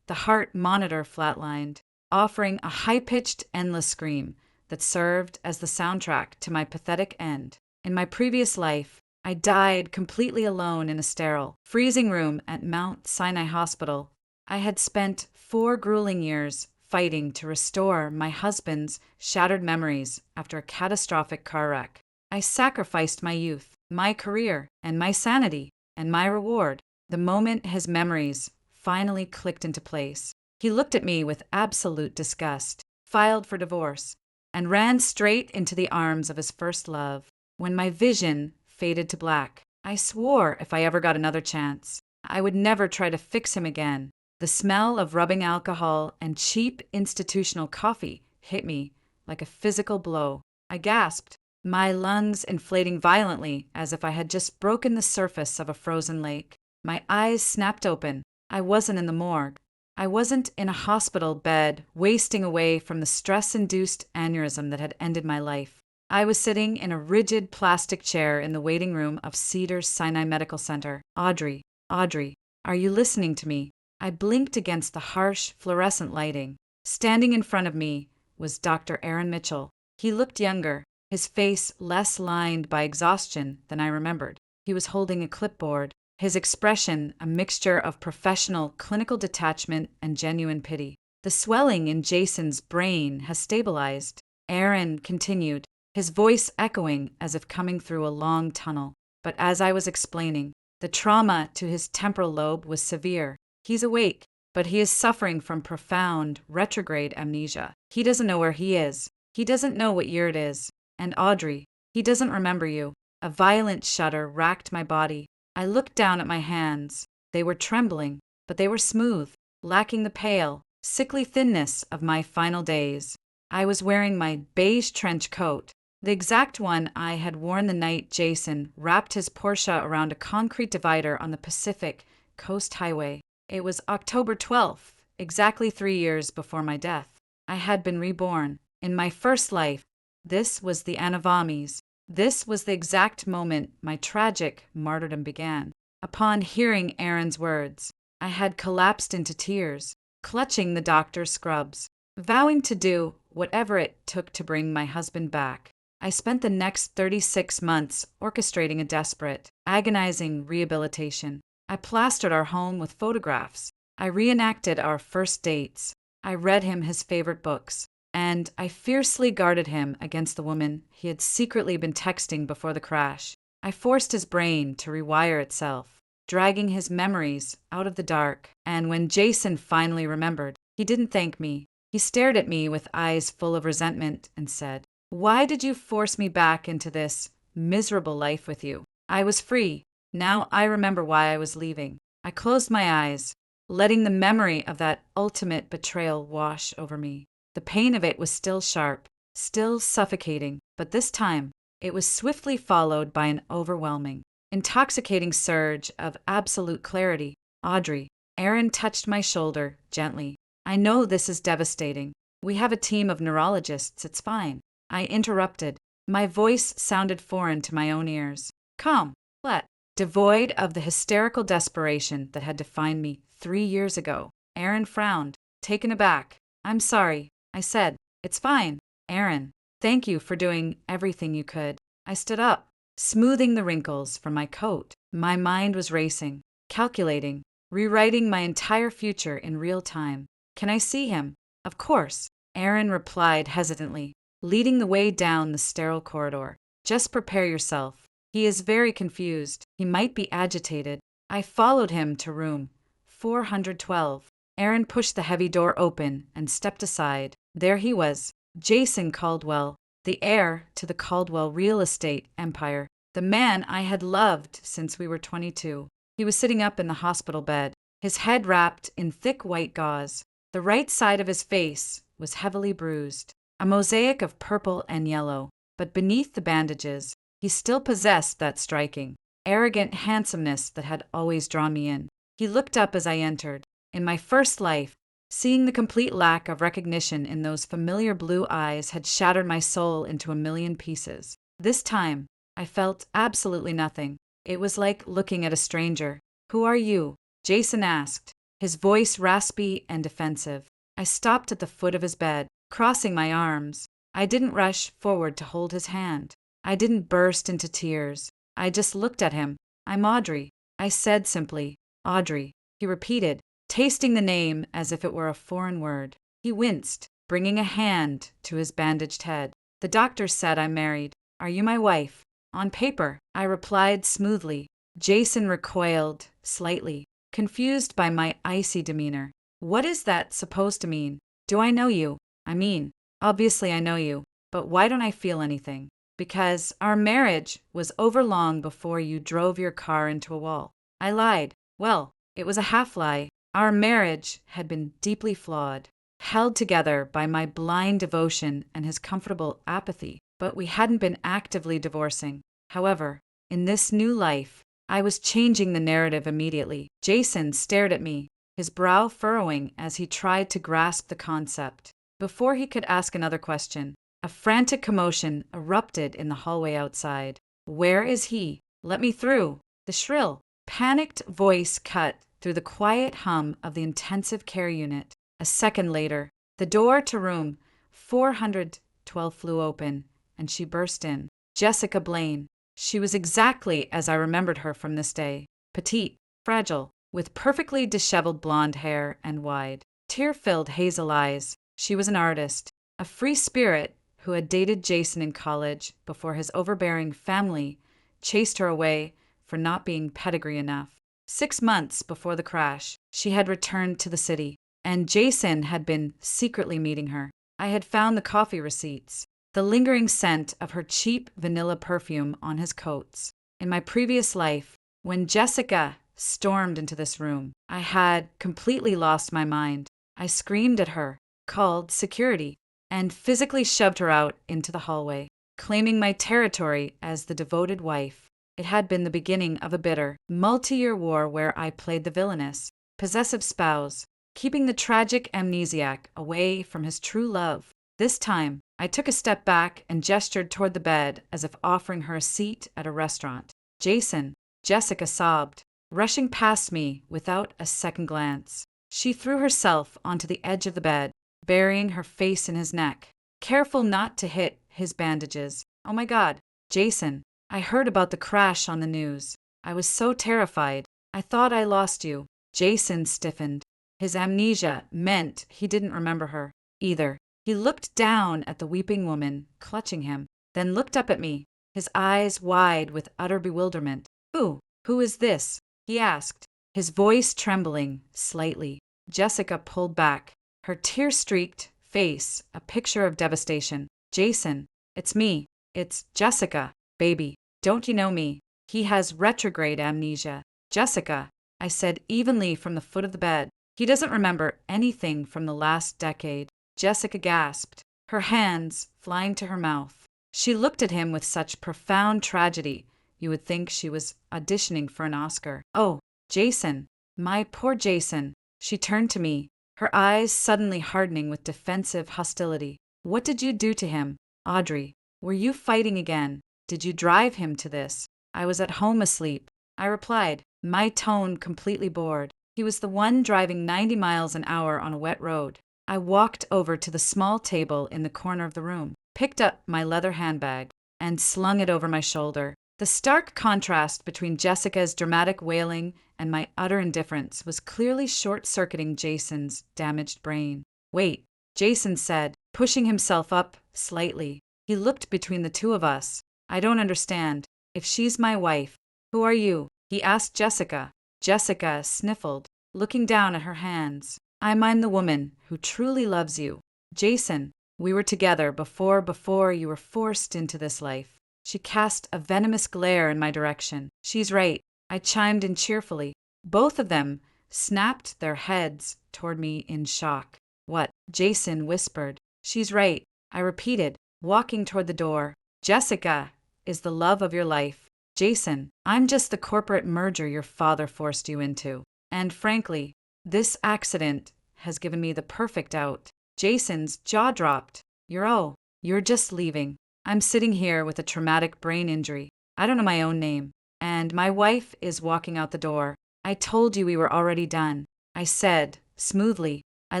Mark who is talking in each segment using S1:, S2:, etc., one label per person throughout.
S1: The heart monitor flatlined, offering a high-pitched, endless scream that served as the soundtrack to my pathetic end. In my previous life, I died completely alone in a sterile, freezing room at Mount Sinai Hospital. I had spent 4 grueling years fighting to restore my husband's shattered memories after a catastrophic car wreck. I sacrificed my youth, my career, and my sanity, and my reward, the moment his memories finally clicked into place. He looked at me with absolute disgust, filed for divorce, and ran straight into the arms of his first love. When my vision faded to black, I swore if I ever got another chance, I would never try to fix him again. The smell of rubbing alcohol and cheap institutional coffee hit me like a physical blow. I gasped, my lungs inflating violently as if I had just broken the surface of a frozen lake. My eyes snapped open. I wasn't in the morgue. I wasn't in a hospital bed, wasting away from the stress-induced aneurysm that had ended my life. I was sitting in a rigid plastic chair in the waiting room of Cedars-Sinai Medical Center. Audrey, are you listening to me? I blinked against the harsh, fluorescent lighting. Standing in front of me was Dr. Aaron Mitchell. He looked younger, his face less lined by exhaustion than I remembered. He was holding a clipboard, his expression a mixture of professional, clinical detachment and genuine pity. The swelling in Jason's brain has stabilized, Aaron continued, his voice echoing as if coming through a long tunnel. But as I was explaining, the trauma to his temporal lobe was severe. He's awake, but he is suffering from profound, retrograde amnesia. He doesn't know where he is. He doesn't know what year it is. And Audrey, he doesn't remember you. A violent shudder racked my body. I looked down at my hands. They were trembling, but they were smooth, lacking the pale, sickly thinness of my final days. I was wearing my beige trench coat, the exact one I had worn the night Jason wrapped his Porsche around a concrete divider on the Pacific Coast Highway. It was October 12th, exactly 3 years before my death. I had been reborn. In my first life, this was the Anavamis. This was the exact moment my tragic martyrdom began. Upon hearing Aaron's words, I had collapsed into tears, clutching the doctor's scrubs, vowing to do whatever it took to bring my husband back. I spent the next 36 months orchestrating a desperate, agonizing rehabilitation. I plastered our home with photographs. I reenacted our first dates. I read him his favorite books. And I fiercely guarded him against the woman he had secretly been texting before the crash. I forced his brain to rewire itself, dragging his memories out of the dark. And when Jason finally remembered, he didn't thank me. He stared at me with eyes full of resentment and said, "Why did you force me back into this miserable life with you? I was free. Now I remember why I was leaving." I closed my eyes, letting the memory of that ultimate betrayal wash over me. The pain of it was still sharp, still suffocating, but this time it was swiftly followed by an overwhelming, intoxicating surge of absolute clarity. "Audrey," Aaron touched my shoulder gently. "I know this is devastating. We have a team of neurologists, it's fine." I interrupted. My voice sounded foreign to my own ears. Calm, flat, devoid of the hysterical desperation that had defined me 3 years ago. Aaron frowned, taken aback. "I'm sorry," I said. "It's fine." "Aaron, thank you for doing everything you could." I stood up, smoothing the wrinkles from my coat. My mind was racing, calculating, rewriting my entire future in real time. "Can I see him?" "Of course," Aaron replied hesitantly, leading the way down the sterile corridor. "Just prepare yourself. He is very confused. He might be agitated." I followed him to room 412. Aaron pushed the heavy door open and stepped aside. There he was, Jason Caldwell, the heir to the Caldwell real estate empire, the man I had loved since we were 22. He was sitting up in the hospital bed, his head wrapped in thick white gauze. The right side of his face was heavily bruised, a mosaic of purple and yellow, but beneath the bandages, he still possessed that striking, arrogant handsomeness that had always drawn me in. He looked up as I entered. In my first life, seeing the complete lack of recognition in those familiar blue eyes had shattered my soul into a million pieces. This time, I felt absolutely nothing. It was like looking at a stranger. "Who are you?" Jason asked, his voice raspy and defensive. I stopped at the foot of his bed, crossing my arms. I didn't rush forward to hold his hand. I didn't burst into tears. I just looked at him. I'm Audrey. I said simply, Audrey. He repeated, tasting the name as if it were a foreign word. He winced, bringing a hand to his bandaged head. The doctor said I'm married. Are you my wife? On paper, I replied smoothly. Jason recoiled slightly, confused by my icy demeanor. What is that supposed to mean? Do I know you? I mean, obviously I know you, but why don't I feel anything? Because our marriage was over long before you drove your car into a wall. I lied. Well, it was a half-lie. Our marriage had been deeply flawed, held together by my blind devotion and his comfortable apathy, but we hadn't been actively divorcing. However, in this new life, I was changing the narrative immediately. Jason stared at me, his brow furrowing as he tried to grasp the concept. Before he could ask another question, a frantic commotion erupted in the hallway outside. Where is he? Let me through. The shrill, panicked voice cut through the quiet hum of the intensive care unit. A second later, the door to room 412 flew open, and she burst in. Jessica Blaine. She was exactly as I remembered her from this day. Petite, fragile, with perfectly disheveled blonde hair and wide, tear-filled hazel eyes. She was an artist, a free spirit who had dated Jason in college before his overbearing family chased her away for not being pedigree enough. 6 months before the crash, she had returned to the city, and Jason had been secretly meeting her. I had found the coffee receipts, the lingering scent of her cheap vanilla perfume on his coats. In my previous life, when Jessica stormed into this room, I had completely lost my mind. I screamed at her, called security, and physically shoved her out into the hallway, claiming my territory as the devoted wife. It had been the beginning of a bitter, multi-year war where I played the villainous, possessive spouse, keeping the tragic amnesiac away from his true love. This time, I took a step back and gestured toward the bed as if offering her a seat at a restaurant. Jason, Jessica sobbed, rushing past me without a second glance. She threw herself onto the edge of the bed, burying her face in his neck, careful not to hit his bandages. Oh my God, Jason, I heard about the crash on the news. I was so terrified. I thought I lost you. Jason stiffened. His amnesia meant he didn't remember her either. He looked down at the weeping woman, clutching him, then looked up at me, his eyes wide with utter bewilderment. Who is this? He asked, his voice trembling slightly. Jessica pulled back, her tear-streaked face a picture of devastation. Jason, it's me. It's Jessica, baby. Don't you know me? He has retrograde amnesia. Jessica, I said evenly from the foot of the bed. He doesn't remember anything from the last decade. Jessica gasped, her hands flying to her mouth. She looked at him with such profound tragedy, you would think she was auditioning for an Oscar. Oh, Jason, my poor Jason. She turned to me, her eyes suddenly hardening with defensive hostility. What did you do to him, Audrey? Were you fighting again? Did you drive him to this? I was at home asleep, I replied, my tone completely bored. He was the one driving 90 miles an hour on a wet road. I walked over to the small table in the corner of the room, picked up my leather handbag, and slung it over my shoulder. The stark contrast between Jessica's dramatic wailing and my utter indifference was clearly short-circuiting Jason's damaged brain. Wait, Jason said, pushing himself up slightly. He looked between the two of us. I don't understand. If she's my wife, who are you? He asked Jessica. Jessica sniffled, looking down at her hands. I'm the woman who truly loves you. Jason, we were together before you were forced into this life. She cast a venomous glare in my direction. She's right, I chimed in cheerfully. Both of them snapped their heads toward me in shock. What? Jason whispered. She's right, I repeated, walking toward the door. Jessica is the love of your life. Jason, I'm just the corporate merger your father forced you into. And frankly, this accident has given me the perfect out. Jason's jaw dropped. You're just leaving. I'm sitting here with a traumatic brain injury. I don't know my own name. And my wife is walking out the door. I told you we were already done. I said, smoothly. I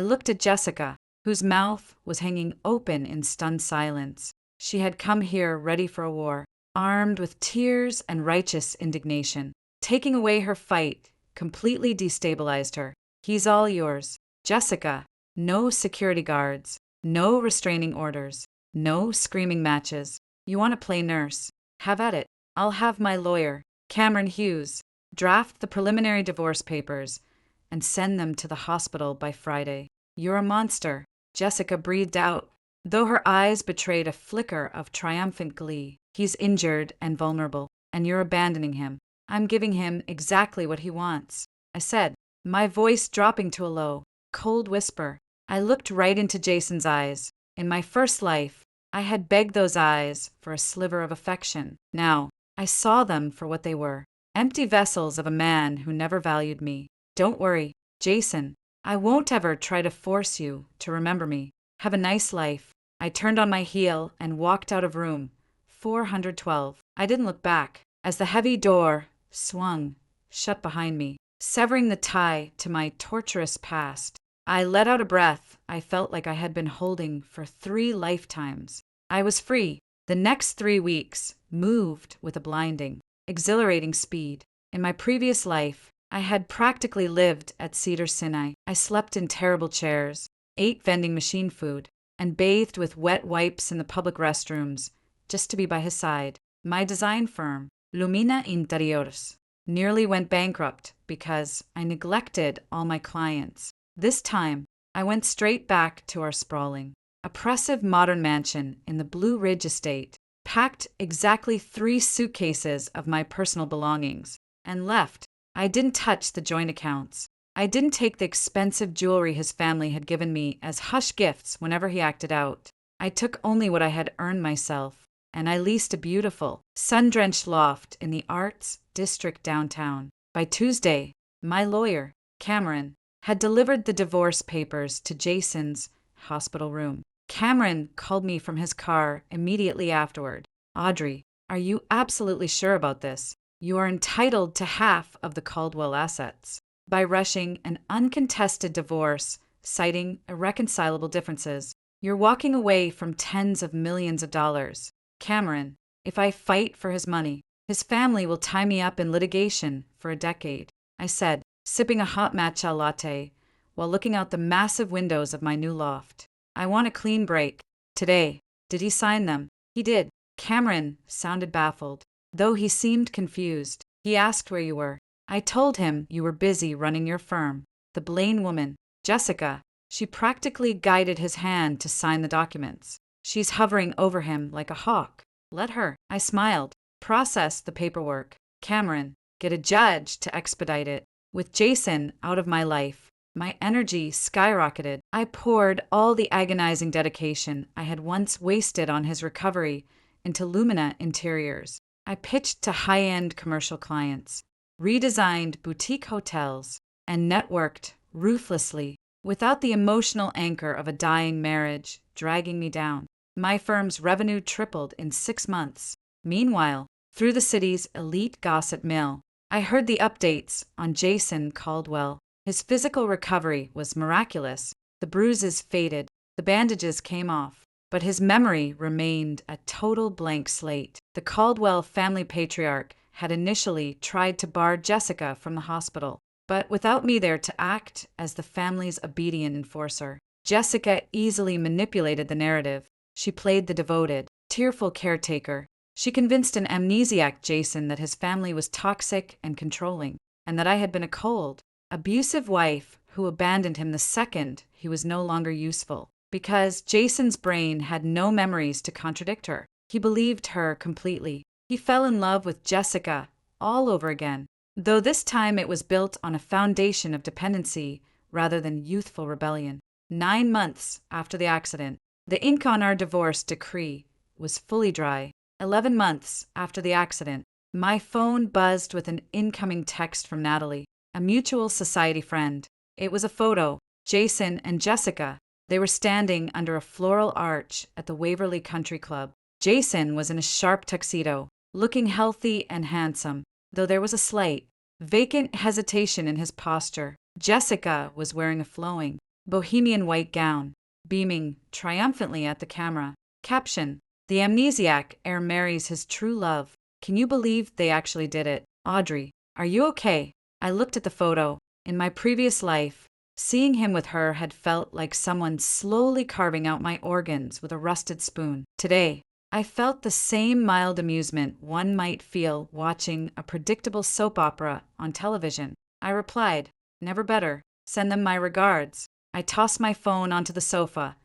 S1: looked at Jessica, whose mouth was hanging open in stunned silence. She had come here ready for a war, armed with tears and righteous indignation. Taking away her fight completely destabilized her. He's all yours, Jessica. No security guards, no restraining orders, no screaming matches. You want to play nurse? Have at it. I'll have my lawyer, Cameron Hughes, draft the preliminary divorce papers and send them to the hospital by Friday. You're a monster, Jessica breathed out, though her eyes betrayed a flicker of triumphant glee. He's injured and vulnerable, and you're abandoning him. I'm giving him exactly what he wants, I said, my voice dropping to a low, cold whisper. I looked right into Jason's eyes. In my first life, I had begged those eyes for a sliver of affection. Now, I saw them for what they were, empty vessels of a man who never valued me. Don't worry, Jason. I won't ever try to force you to remember me. Have a nice life. I turned on my heel and walked out of room 412. I didn't look back as the heavy door swung shut behind me, severing the tie to my torturous past. I let out a breath I felt like I had been holding for 3 lifetimes. I was free. The next 3 weeks moved with a blinding, exhilarating speed. In my previous life, I had practically lived at Cedar Sinai. I slept in terrible chairs, ate vending machine food, and bathed with wet wipes in the public restrooms just to be by his side. My design firm, Lumina Interiors, nearly went bankrupt because I neglected all my clients. This time, I went straight back to our sprawling, oppressive modern mansion in the Blue Ridge estate, packed exactly 3 suitcases of my personal belongings, and left. I didn't touch the joint accounts. I didn't take the expensive jewelry his family had given me as hush gifts whenever he acted out. I took only what I had earned myself, and I leased a beautiful, sun-drenched loft in the Arts District downtown. By Tuesday, my lawyer, Cameron, had delivered the divorce papers to Jason's hospital room. Cameron called me from his car immediately afterward. Audrey, are you absolutely sure about this? You are entitled to half of the Caldwell assets. By rushing an uncontested divorce, citing irreconcilable differences, you're walking away from tens of millions of dollars. Cameron, if I fight for his money, his family will tie me up in litigation for a decade, I said, sipping a hot matcha latte while looking out the massive windows of my new loft. I want a clean break. Today. Did he sign them? He did. Cameron sounded baffled, though he seemed confused. He asked where you were. I told him you were busy running your firm. The Blaine woman, Jessica, she practically guided his hand to sign the documents. She's hovering over him like a hawk. Let her. I smiled. Process the paperwork. Cameron, get a judge to expedite it. With Jason out of my life, my energy skyrocketed. I poured all the agonizing dedication I had once wasted on his recovery into Lumina Interiors. I pitched to high-end commercial clients, redesigned boutique hotels, and networked ruthlessly without the emotional anchor of a dying marriage dragging me down. My firm's revenue tripled in 6 months. Meanwhile, through the city's elite gossip mill, I heard the updates on Jason Caldwell. His physical recovery was miraculous. The bruises faded, the bandages came off, but his memory remained a total blank slate. The Caldwell family patriarch had initially tried to bar Jessica from the hospital, but without me there to act as the family's obedient enforcer, Jessica easily manipulated the narrative. She played the devoted, tearful caretaker. She convinced an amnesiac Jason that his family was toxic and controlling, and that I had been a cold, abusive wife who abandoned him the second he was no longer useful. Because Jason's brain had no memories to contradict her, he believed her completely. He fell in love with Jessica all over again, though this time it was built on a foundation of dependency rather than youthful rebellion. 9 months after the accident, the ink on our divorce decree was fully dry. 11 months after the accident, my phone buzzed with an incoming text from Natalie, a mutual society friend. It was a photo. Jason and Jessica. They were standing under a floral arch at the Waverly Country Club. Jason was in a sharp tuxedo, looking healthy and handsome, though there was a slight, vacant hesitation in his posture. Jessica was wearing a flowing, bohemian white gown, beaming triumphantly at the camera. Caption: The amnesiac heir marries his true love. Can you believe they actually did it? Audrey, are you okay? I looked at the photo. In my previous life, seeing him with her had felt like someone slowly carving out my organs with a rusted spoon. Today, I felt the same mild amusement one might feel watching a predictable soap opera on television. I replied, never better. Send them my regards. I tossed my phone onto the sofa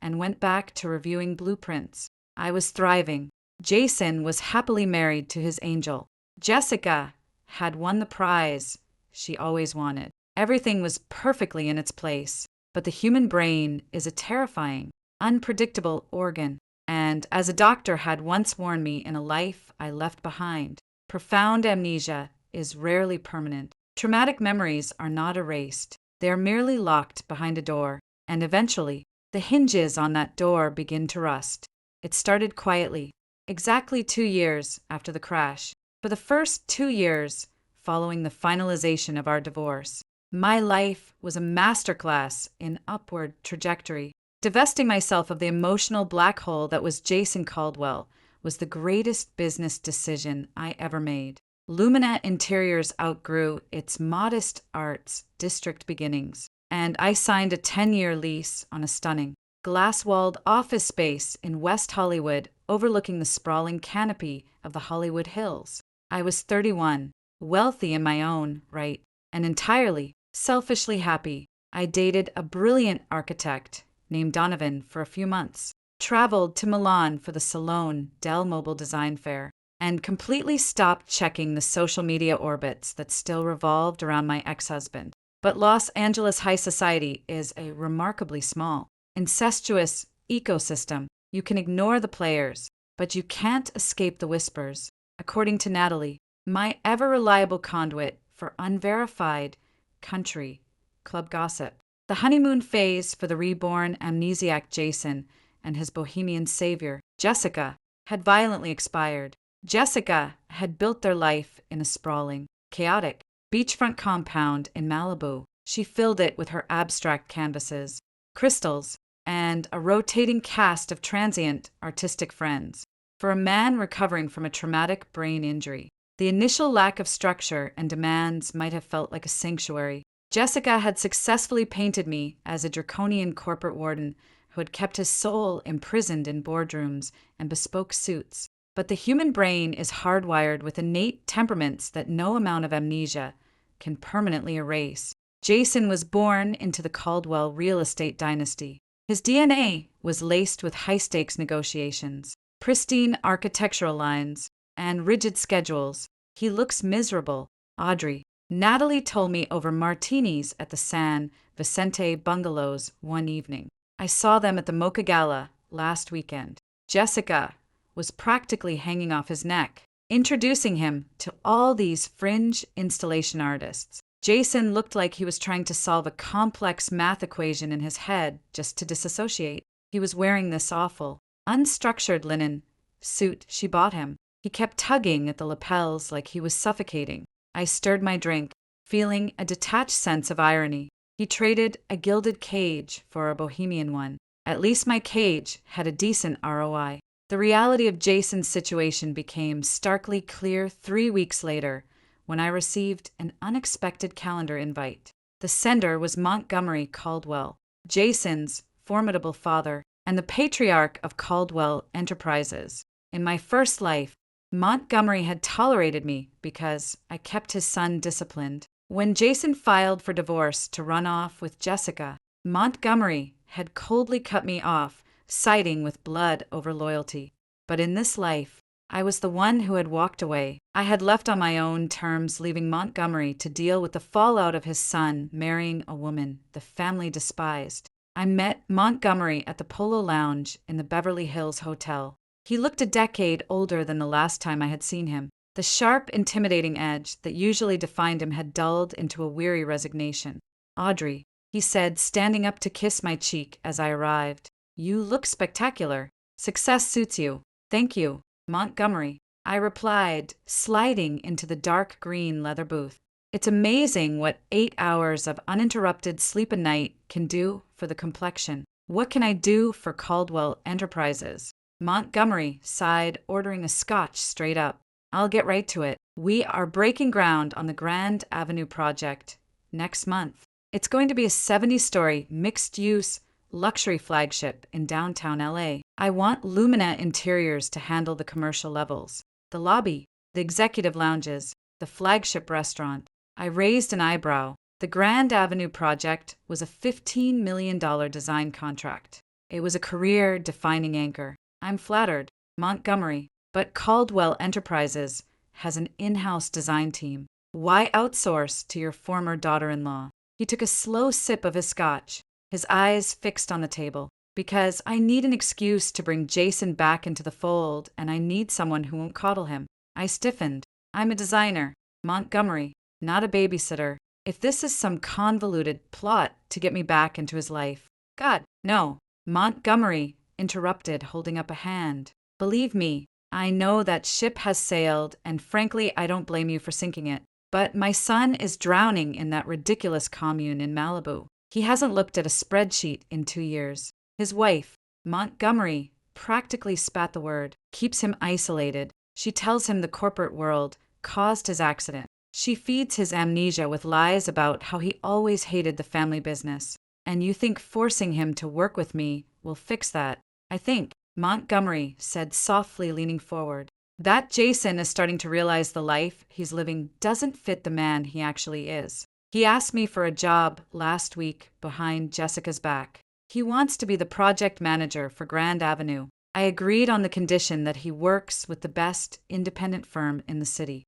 S1: and went back to reviewing blueprints. I was thriving. Jason was happily married to his angel. Jessica had won the prize she always wanted. Everything was perfectly in its place. But the human brain is a terrifying, unpredictable organ. And as a doctor had once warned me in a life I left behind, profound amnesia is rarely permanent. Traumatic memories are not erased. They are merely locked behind a door, and eventually, the hinges on that door begin to rust. It started quietly, exactly 2 years after the crash. For the first 2 years following the finalization of our divorce, my life was a masterclass in upward trajectory. Divesting myself of the emotional black hole that was Jason Caldwell was the greatest business decision I ever made. Luminette Interiors outgrew its modest arts district beginnings, and I signed a 10-year lease on a stunning, glass-walled office space in West Hollywood overlooking the sprawling canopy of the Hollywood Hills. I was 31, wealthy in my own right, and entirely, selfishly happy. I dated a brilliant architect named Donovan for a few months, traveled to Milan for the Salone Del Mobile Design Fair, and completely stopped checking the social media orbits that still revolved around my ex-husband. But Los Angeles high society is a remarkably small, incestuous ecosystem. You can ignore the players, but you can't escape the whispers. According to Natalie, my ever-reliable conduit for unverified country club gossip, the honeymoon phase for the reborn amnesiac Jason and his bohemian savior, Jessica, had violently expired. Jessica had built their life in a sprawling, chaotic beachfront compound in Malibu. She filled it with her abstract canvases, crystals, and a rotating cast of transient artistic friends. For a man recovering from a traumatic brain injury, the initial lack of structure and demands might have felt like a sanctuary. Jessica had successfully painted me as a draconian corporate warden who had kept his soul imprisoned in boardrooms and bespoke suits. But the human brain is hardwired with innate temperaments that no amount of amnesia can permanently erase. Jason was born into the Caldwell real estate dynasty. His DNA was laced with high-stakes negotiations, pristine architectural lines, and rigid schedules. He looks miserable, Audrey. Natalie told me over martinis at the San Vicente bungalows one evening. I saw them at the Mocha Gala last weekend. Jessica was practically hanging off his neck, introducing him to all these fringe installation artists. Jason looked like he was trying to solve a complex math equation in his head just to disassociate. He was wearing this awful, unstructured linen suit she bought him. He kept tugging at the lapels like he was suffocating. I stirred my drink, feeling a detached sense of irony. He traded a gilded cage for a bohemian one. At least my cage had a decent ROI. The reality of Jason's situation became starkly clear 3 weeks later when I received an unexpected calendar invite. The sender was Montgomery Caldwell, Jason's formidable father and the patriarch of Caldwell Enterprises. In my first life, Montgomery had tolerated me because I kept his son disciplined. When Jason filed for divorce to run off with Jessica, Montgomery had coldly cut me off, siding with blood over loyalty. But in this life, I was the one who had walked away. I had left on my own terms, leaving Montgomery to deal with the fallout of his son marrying a woman the family despised. I met Montgomery at the Polo Lounge in the Beverly Hills Hotel. He looked a decade older than the last time I had seen him. The sharp, intimidating edge that usually defined him had dulled into a weary resignation. "Audrey," he said, standing up to kiss my cheek as I arrived. "You look spectacular. Success suits you." "Thank you, Montgomery," I replied, sliding into the dark green leather booth. It's amazing what 8 hours of uninterrupted sleep a night can do for the complexion. What can I do for Caldwell Enterprises? Montgomery sighed, ordering a scotch straight up. I'll get right to it. We are breaking ground on the Grand Avenue project next month. It's going to be a 70-story, mixed-use, luxury flagship in downtown LA. I want Lumina Interiors to handle the commercial levels, the lobby, the executive lounges, the flagship restaurant. I raised an eyebrow. The Grand Avenue project was a $15 million design contract. It was a career-defining anchor. I'm flattered, Montgomery, but Caldwell Enterprises has an in-house design team. Why outsource to your former daughter-in-law? He took a slow sip of his scotch, his eyes fixed on the table. Because I need an excuse to bring Jason back into the fold, and I need someone who won't coddle him. I stiffened. I'm a designer, Montgomery, not a babysitter. If this is some convoluted plot to get me back into his life. God, no. Montgomery interrupted, holding up a hand. Believe me, I know that ship has sailed, and frankly, I don't blame you for sinking it. But my son is drowning in that ridiculous commune in Malibu. He hasn't looked at a spreadsheet in 2 years. His wife, Montgomery, practically spat the word, keeps him isolated. She tells him the corporate world caused his accident. She feeds his amnesia with lies about how he always hated the family business. And you think forcing him to work with me will fix that? I think, Montgomery said softly, leaning forward, that Jason is starting to realize the life he's living doesn't fit the man he actually is. He asked me for a job last week behind Jessica's back. He wants to be the project manager for Grand Avenue. I agreed on the condition that he works with the best independent firm in the city.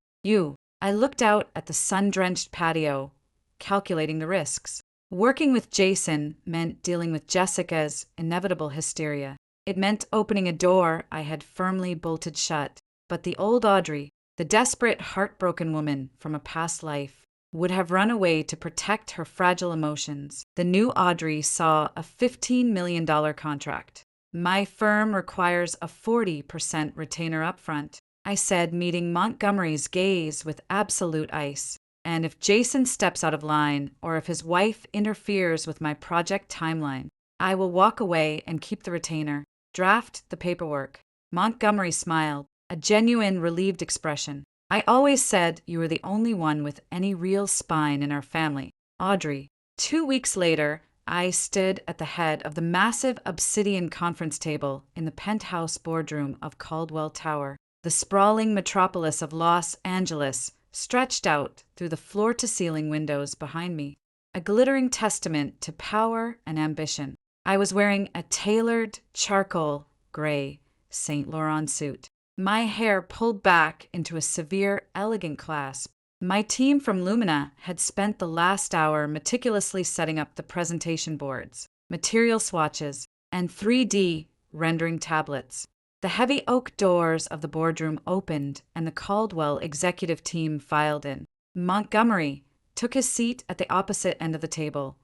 S1: I looked out at the sun-drenched patio, calculating the risks. Working with Jason meant dealing with Jessica's inevitable hysteria. It meant opening a door I had firmly bolted shut. But the old Audrey, the desperate, heartbroken woman from a past life, would have run away to protect her fragile emotions. The new Audrey saw a $15 million contract. My firm requires a 40% retainer upfront, I said, meeting Montgomery's gaze with absolute ice. And if Jason steps out of line, or if his wife interferes with my project timeline, I will walk away and keep the retainer. Draft the paperwork. Montgomery smiled, a genuine relieved expression. I always said you were the only one with any real spine in our family, Audrey. 2 weeks later, I stood at the head of the massive obsidian conference table in the penthouse boardroom of Caldwell Tower. The sprawling metropolis of Los Angeles stretched out through the floor-to-ceiling windows behind me, a glittering testament to power and ambition. I was wearing a tailored charcoal gray Saint Laurent suit, my hair pulled back into a severe, elegant clasp. My team from Lumina had spent the last hour meticulously setting up the presentation boards, material swatches, and 3D rendering tablets. The heavy oak doors of the boardroom opened, and the Caldwell executive team filed in. Montgomery took his seat at the opposite end of the table,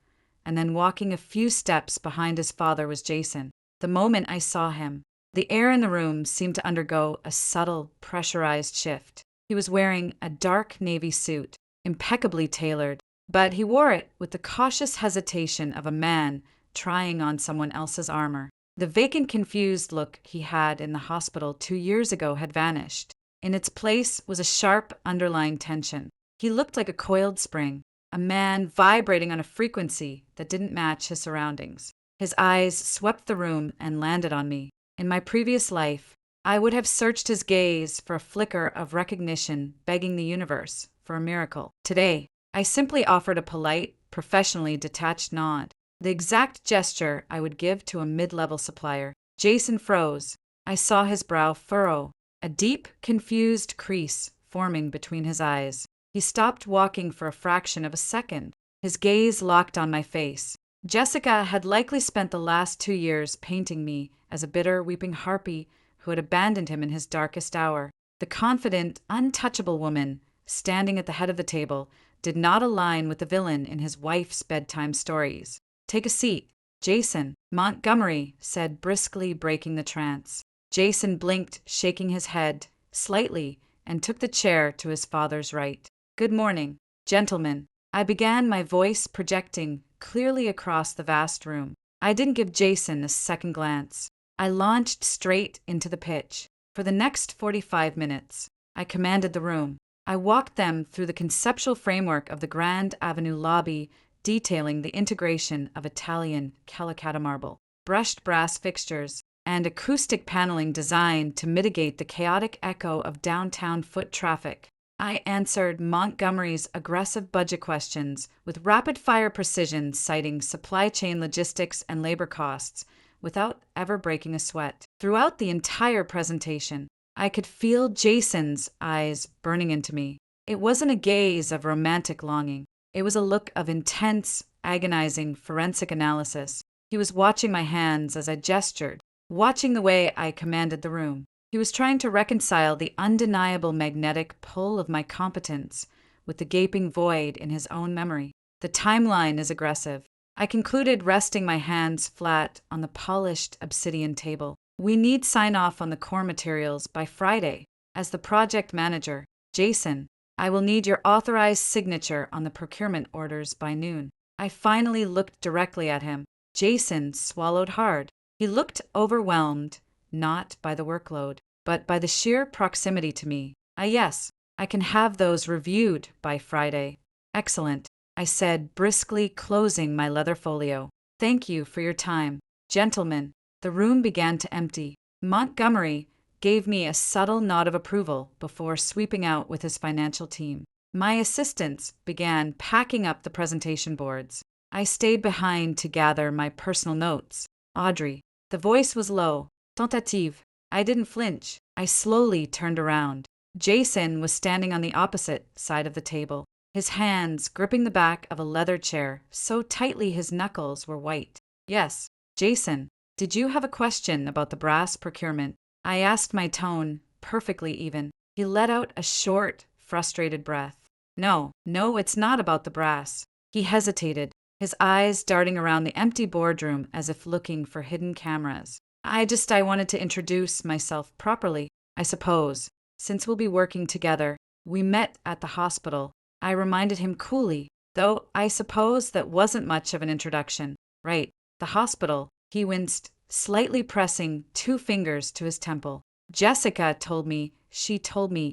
S1: and then walking a few steps behind his father was Jason. The moment I saw him, the air in the room seemed to undergo a subtle, pressurized shift. He was wearing a dark navy suit, impeccably tailored, but he wore it with the cautious hesitation of a man trying on someone else's armor. The vacant, confused look he had in the hospital 2 years ago had vanished. In its place was a sharp, underlying tension. He looked like a coiled spring, a man vibrating on a frequency that didn't match his surroundings. His eyes swept the room and landed on me. In my previous life, I would have searched his gaze for a flicker of recognition, begging the universe for a miracle. Today, I simply offered a polite, professionally detached nod, the exact gesture I would give to a mid-level supplier. Jason froze. I saw his brow furrow, a deep, confused crease forming between his eyes. He stopped walking for a fraction of a second. His gaze locked on my face. Jessica had likely spent the last 2 years painting me as a bitter, weeping harpy who had abandoned him in his darkest hour. The confident, untouchable woman standing at the head of the table did not align with the villain in his wife's bedtime stories. Take a seat, Jason, Montgomery said, briskly breaking the trance. Jason blinked, shaking his head slightly, and took the chair to his father's right. Good morning. Gentlemen, I began, my voice projecting clearly across the vast room. I didn't give Jason a second glance. I launched straight into the pitch. For the next 45 minutes, I commanded the room. I walked them through the conceptual framework of the Grand Avenue lobby, detailing the integration of Italian Calicut marble, brushed brass fixtures, and acoustic paneling designed to mitigate the chaotic echo of downtown foot traffic. I answered Montgomery's aggressive budget questions with rapid-fire precision, citing supply chain logistics and labor costs, without ever breaking a sweat. Throughout the entire presentation, I could feel Jason's eyes burning into me. It wasn't a gaze of romantic longing. It was a look of intense, agonizing forensic analysis. He was watching my hands as I gestured, watching the way I commanded the room. He was trying to reconcile the undeniable magnetic pull of my competence with the gaping void in his own memory. The timeline is aggressive. I concluded, resting my hands flat on the polished obsidian table. We need sign-off on the core materials by Friday. As the project manager, Jason, I will need your authorized signature on the procurement orders by noon. I finally looked directly at him. Jason swallowed hard. He looked overwhelmed, not by the workload, but by the sheer proximity to me. Yes, I can have those reviewed by Friday. Excellent, I said, briskly closing my leather folio. Thank you for your time. Gentlemen, the room began to empty. Montgomery gave me a subtle nod of approval before sweeping out with his financial team. My assistants began packing up the presentation boards. I stayed behind to gather my personal notes. Audrey. The voice was low. Tentative. I didn't flinch. I slowly turned around. Jason was standing on the opposite side of the table, his hands gripping the back of a leather chair so tightly his knuckles were white. Yes, Jason, did you have a question about the brass procurement? I asked, my tone perfectly even. He let out a short, frustrated breath. No, it's not about the brass. He hesitated, his eyes darting around the empty boardroom as if looking for hidden cameras. I wanted to introduce myself properly, I suppose. Since we'll be working together, we met at the hospital. I reminded him coolly, though I suppose that wasn't much of an introduction. Right, the hospital. He winced, slightly pressing 2 fingers to his temple. Jessica told me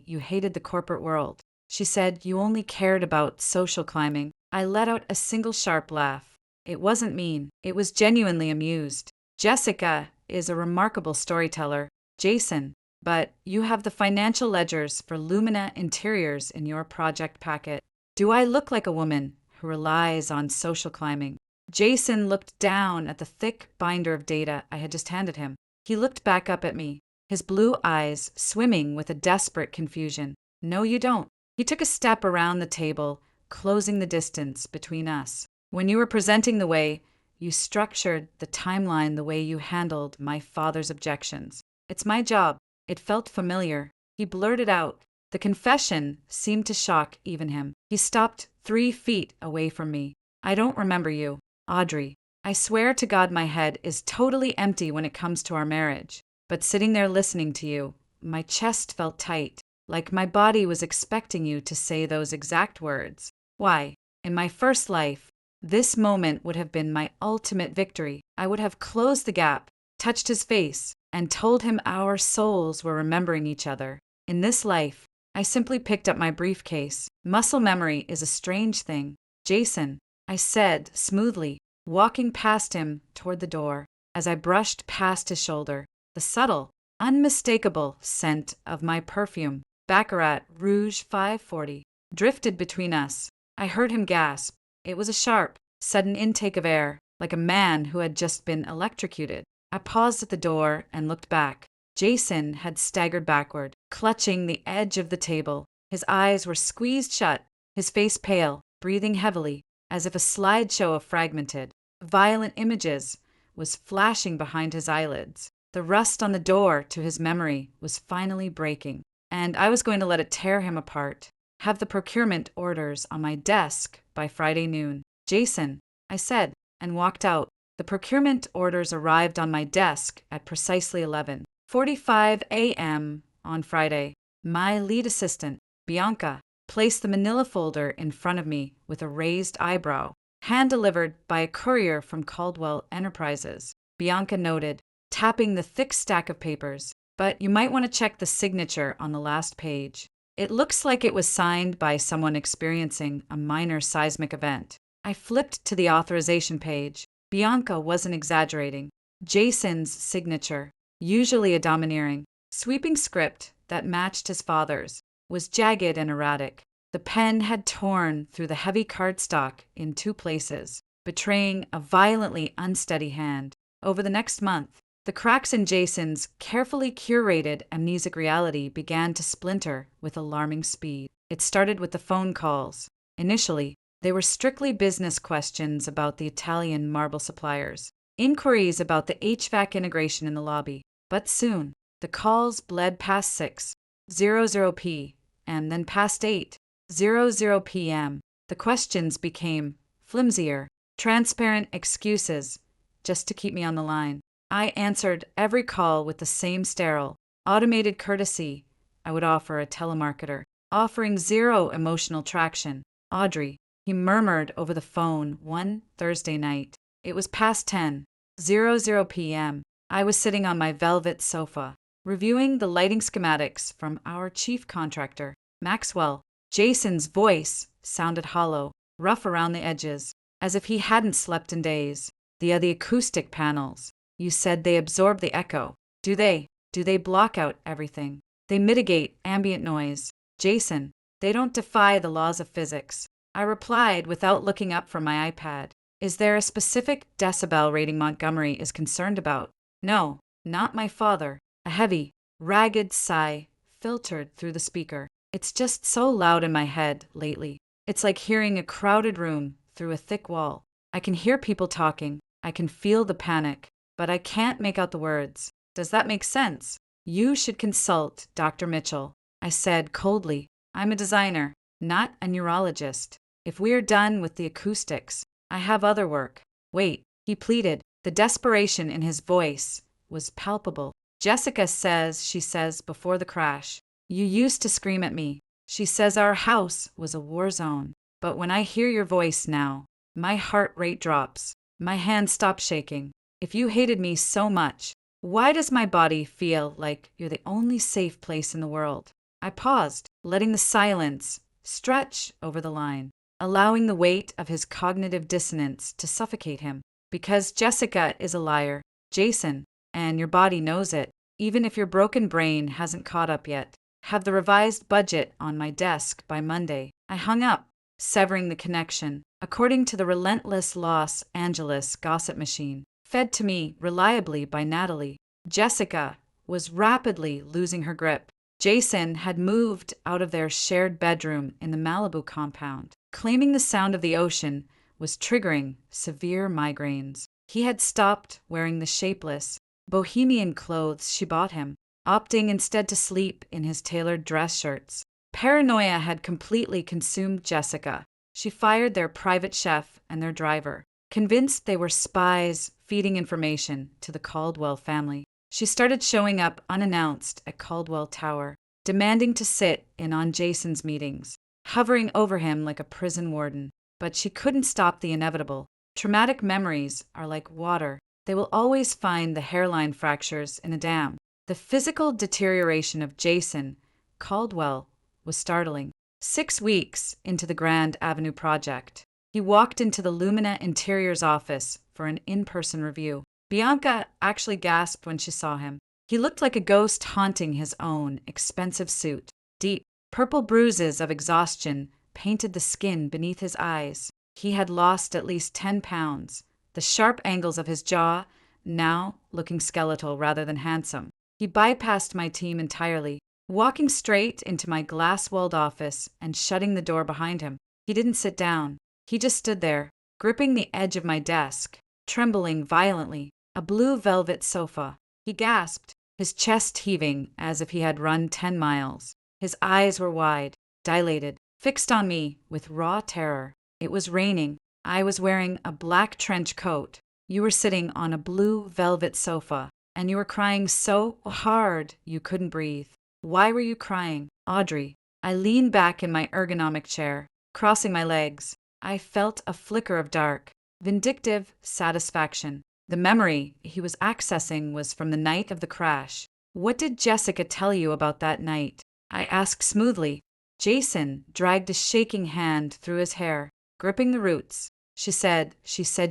S1: you hated the corporate world. She said you only cared about social climbing. I let out a single sharp laugh. It wasn't mean. It was genuinely amused. Jessica is a remarkable storyteller, Jason, but you have the financial ledgers for Lumina Interiors in your project packet. Do I look like a woman who relies on social climbing? Jason looked down at the thick binder of data I had just handed him. He looked back up at me, his blue eyes swimming with a desperate confusion. No, you don't. He took a step around the table, closing the distance between us. When you were presenting the way you structured the timeline, the way you handled my father's objections. It's my job. It felt familiar. He blurted out. The confession seemed to shock even him. He stopped 3 feet away from me. I don't remember you, Audrey. I swear to God my head is totally empty when it comes to our marriage. But sitting there listening to you, my chest felt tight, like my body was expecting you to say those exact words. Why, in my first life, this moment would have been my ultimate victory. I would have closed the gap, touched his face, and told him our souls were remembering each other. In this life, I simply picked up my briefcase. Muscle memory is a strange thing. Jason, I said smoothly, walking past him toward the door. As I brushed past his shoulder, the subtle, unmistakable scent of my perfume, Baccarat Rouge 540, drifted between us. I heard him gasp. It was a sharp, sudden intake of air, like a man who had just been electrocuted. I paused at the door and looked back. Jason had staggered backward, clutching the edge of the table. His eyes were squeezed shut, his face pale, breathing heavily, as if a slideshow of fragmented, violent images was flashing behind his eyelids. The rust on the door to his memory was finally breaking, and I was going to let it tear him apart. Have the procurement orders on my desk by Friday noon. Jason, I said, and walked out. The procurement orders arrived on my desk at precisely 11:45 a.m. on Friday. My lead assistant, Bianca, placed the manila folder in front of me with a raised eyebrow. Hand-delivered by a courier from Caldwell Enterprises, Bianca noted, tapping the thick stack of papers. But you might want to check the signature on the last page. It looks like it was signed by someone experiencing a minor seismic event. I flipped to the authorization page. Bianca wasn't exaggerating. Jason's signature, usually a domineering, sweeping script that matched his father's, was jagged and erratic. The pen had torn through the heavy cardstock in 2 places, betraying a violently unsteady hand. Over the next month, the cracks in Jason's carefully curated amnesic reality began to splinter with alarming speed. It started with the phone calls. Initially, they were strictly business questions about the Italian marble suppliers, inquiries about the HVAC integration in the lobby. But soon, the calls bled past 6:00 p. and then past 8:00 p.m. The questions became flimsier, transparent excuses just to keep me on the line. I answered every call with the same sterile, automated courtesy I would offer a telemarketer, offering zero emotional traction. Audrey, he murmured over the phone one Thursday night. It was past 10:00 p.m. I was sitting on my velvet sofa, reviewing the lighting schematics from our chief contractor, Maxwell. Jason's voice sounded hollow, rough around the edges, as if he hadn't slept in days. The acoustic panels. You said they absorb the echo. Do they? Do they block out everything? They mitigate ambient noise. Jason, they don't defy the laws of physics. I replied without looking up from my iPad. Is there a specific decibel rating Montgomery is concerned about? No, not my father. A heavy, ragged sigh filtered through the speaker. It's just so loud in my head lately. It's like hearing a crowded room through a thick wall. I can hear people talking. I can feel the panic, but I can't make out the words. Does that make sense? You should consult Dr. Mitchell, I said coldly. I'm a designer, not a neurologist. If we're done with the acoustics, I have other work. Wait, he pleaded. The desperation in his voice was palpable. Jessica says, she says before the crash, you used to scream at me. She says our house was a war zone. But when I hear your voice now, my heart rate drops. My hands stop shaking. If you hated me so much, why does my body feel like you're the only safe place in the world? I paused, letting the silence stretch over the line, allowing the weight of his cognitive dissonance to suffocate him. Because Jessica is a liar, Jason, and your body knows it, even if your broken brain hasn't caught up yet. Have the revised budget on my desk by Monday. I hung up, severing the connection. According to the relentless Los Angeles gossip machine, fed to me reliably by Natalie, Jessica was rapidly losing her grip. Jason had moved out of their shared bedroom in the Malibu compound, claiming the sound of the ocean was triggering severe migraines. He had stopped wearing the shapeless, bohemian clothes she bought him, opting instead to sleep in his tailored dress shirts. Paranoia had completely consumed Jessica. She fired their private chef and their driver, convinced they were spies feeding information to the Caldwell family. She started showing up unannounced at Caldwell Tower, demanding to sit in on Jason's meetings, hovering over him like a prison warden. But she couldn't stop the inevitable. Traumatic memories are like water. They will always find the hairline fractures in a dam. The physical deterioration of Jason Caldwell was startling. 6 weeks into the Grand Avenue project, he walked into the Lumina Interiors office for an in-person review. Bianca actually gasped when she saw him. He looked like a ghost haunting his own expensive suit. Deep, purple bruises of exhaustion painted the skin beneath his eyes. He had lost at least 10 pounds, the sharp angles of his jaw now looking skeletal rather than handsome. He bypassed my team entirely, walking straight into my glass-walled office and shutting the door behind him. He didn't sit down. He just stood there, gripping the edge of my desk, trembling violently. A blue velvet sofa. He gasped, his chest heaving as if he had run 10 miles. His eyes were wide, dilated, fixed on me with raw terror. It was raining. I was wearing a black trench coat. You were sitting on a blue velvet sofa, and you were crying so hard you couldn't breathe. Why were you crying? Audrey, I leaned back in my ergonomic chair, crossing my legs. I felt a flicker of dark, vindictive satisfaction. The memory he was accessing was from the night of the crash. What did Jessica tell you about that night? I asked smoothly. Jason dragged a shaking hand through his hair, gripping the roots. She said